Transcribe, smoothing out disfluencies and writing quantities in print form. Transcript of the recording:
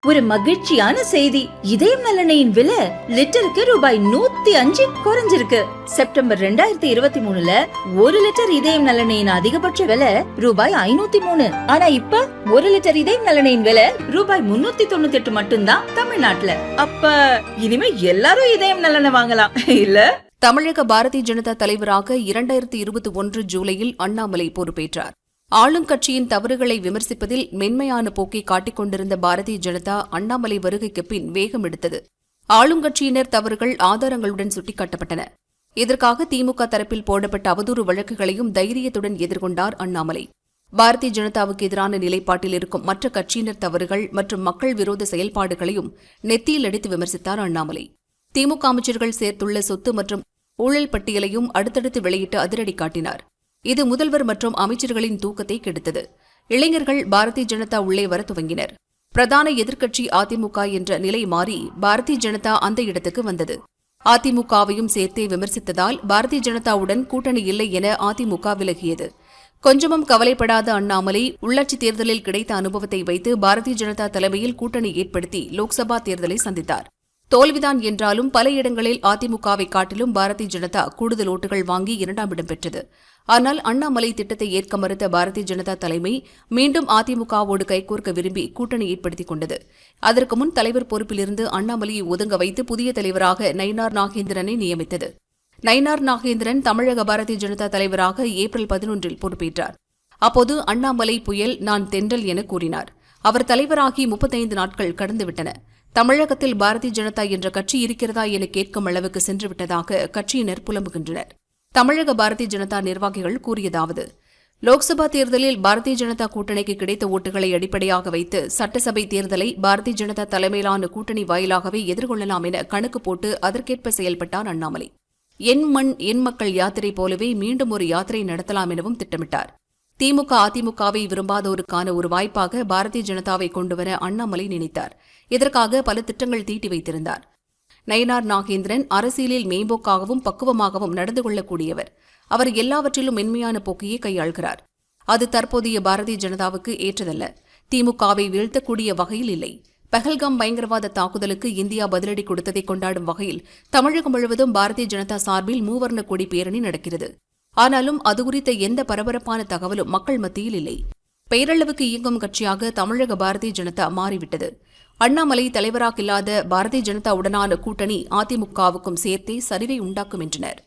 ஒரு மகிழ்ச்சியான செய்தி. இதயம் நலனையின் விலை லிட்டருக்கு ரூபாய் 105 குறைஞ்சிருக்கு. செப்டம்பர் 2023ல 1 லிட்டர் இதயம் நலனையின் அதிகபட்ச விலை ரூபாய் 503. ஆனா இப்ப 1 லிட்டர் இதயம் நலனையின் விலை ரூபாய் 398 மட்டும்தான் தமிழ்நாட்டுல. அப்ப இனிமே எல்லாரும் இதயம் நலனை வாங்கலாம் இல்ல? தமிழக பாரதிய ஜனதா தலைவராக 2021 ஜூலையில் அண்ணாமலை பொறுப்பேற்றார். ஆளுங்கட்சியின் தவறுகளை விமர்சிப்பதில் மென்மையான போக்கை காட்டிக் கொண்டிருந்த பாரதிய ஜனதா அண்ணாமலை வருகைக்கு பின் வேகம் எடுத்தது. ஆளுங்கட்சியினர் தவறுகள் ஆதாரங்களுடன் சுட்டிக்காட்டப்பட்டன. இதற்காக திமுக தரப்பில் போடப்பட்ட அவதூறு வழக்குகளையும் தைரியத்துடன் எதிர்கொண்டார் அண்ணாமலை. பாரதிய ஜனதாவுக்கு எதிரான நிலைப்பாட்டில் இருக்கும் மற்ற கட்சியினர் தவறுகள் மற்றும் மக்கள் விரோத செயல்பாடுகளையும் நெத்தியில் அடித்து விமர்சித்தார் அண்ணாமலை. திமுக அமைச்சர்கள் சேர்த்துள்ள சொத்து மற்றும் ஊழல் பட்டியலையும் அடுத்தடுத்து வெளியிட்டு அதிரடி காட்டினார். இது முதல்வர் மற்றும் அமைச்சர்களின் தூக்கத்தை கெடுத்தது. இளைஞர்கள் பாரதிய ஜனதா உள்ளே வர துவங்கினர். பிரதான எதிர்க்கட்சி அதிமுக என்ற நிலை மாறி பாரதிய ஜனதா அந்த இடத்துக்கு வந்தது. அதிமுகவையும் சேர்த்தே விமர்சித்ததால் பாரதிய ஜனதாவுடன் கூட்டணி இல்லை என அதிமுக விலகியது. கொஞ்சமும் கவலைப்படாத அண்ணாமலை உள்ளாட்சி தேர்தலில் கிடைத்த அனுபவத்தை வைத்து பாரதிய ஜனதா தலைமையில் கூட்டணி ஏற்படுத்தி லோக்சபா தேர்தலை சந்தித்தார். தோல்விதான் என்றாலும் பல இடங்களில் அதிமுகவை காட்டிலும் பாரதிய ஜனதா கூடுதல் ஓட்டுகள் வாங்கி 2ஆம் இடம் பெற்றது. ஆனால் அண்ணாமலை திட்டத்தை ஏற்க மறுத்த பாரதிய ஜனதா தலைமை மீண்டும் அதிமுகவோடு கைகோர்க்க விரும்பி கூட்டணி ஏற்படுத்திக் கொண்டது. அதற்கு முன் தலைவர் பொறுப்பிலிருந்து அண்ணாமலையை ஒதுங்க வைத்து புதிய தலைவராக நயினார் நாகேந்திரனை நியமித்தது. நயினார் நாகேந்திரன் தமிழக பாரதிய ஜனதா தலைவராக ஏப்ரல் 11 பொறுப்பேற்றார். அப்போது அண்ணாமலை புயல் நான் தென்றல் என கூறினார். அவர் தலைவராகி 35 நாட்கள் கடந்துவிட்டன. தமிழகத்தில் பாரதிய ஜனதா என்ற கட்சி இருக்கிறதா என கேட்கும் அளவுக்கு சென்றுவிட்டதாக கட்சியினர் புலம்புகின்றனர். தமிழக பாரதிய ஜனதா நிர்வாகிகள் கூறியதாவது: லோக்சபா தேர்தலில் பாரதிய ஜனதா கூட்டணிக்கு கிடைத்த ஓட்டுகளை அடிப்படையாக வைத்து சட்டசபை தேர்தலை பாரதிய ஜனதா தலைமையிலான கூட்டணி வாயிலாகவே எதிர்கொள்ளலாம் என கணக்கு போட்டு அதற்கேற்ப செயல்பட்டார் அண்ணாமலை. என் மண் என் மக்கள் யாத்திரை போலவே மீண்டும் ஒரு யாத்திரை நடத்தலாம் எனவும் திட்டமிட்டார். திமுக அதிமுகவை விரும்பாதோருக்கான ஒரு வாய்ப்பாக பாரதிய ஜனதாவை கொண்டுவர அண்ணாமலை நினைத்தார். இதற்காக பல திட்டங்கள் தீட்டி வைத்திருந்தார். நயினார் நாகேந்திரன் அரசியலில் மேம்போக்காகவும் பக்குவமாகவும் நடந்து கொள்ளக்கூடியவர். அவர் எல்லாவற்றிலும் மென்மையான போக்கையே கையாள்கிறார். அது தற்போதைய பாரதிய ஜனதாவுக்கு ஏற்றதல்ல. திமுகவை வீழ்த்தக்கூடிய வகையில் இல்லை. பஹல்காம் பயங்கரவாத தாக்குதலுக்கு இந்தியா பதிலடி கொடுத்ததை கொண்டாடும் வகையில் தமிழகம் முழுவதும் பாரதிய ஜனதா சார்பில் மூவர்ண கொடி பேரணி நடக்கிறது. ஆனாலும் அது குறித்த எந்த பரபரப்பான தகவலும் மக்கள் மத்தியில் இல்லை. பெயரளவுக்கு இயங்கும் கட்சியாக தமிழக பாரதிய ஜனதா மாறிவிட்டது. அண்ணாமலை தலைவராக இல்லாத பாரதிய ஜனதாவுடனான கூட்டணி அதிமுகவுக்கும் சேர்த்தே சரிவை உண்டாக்கும் என்றனர்.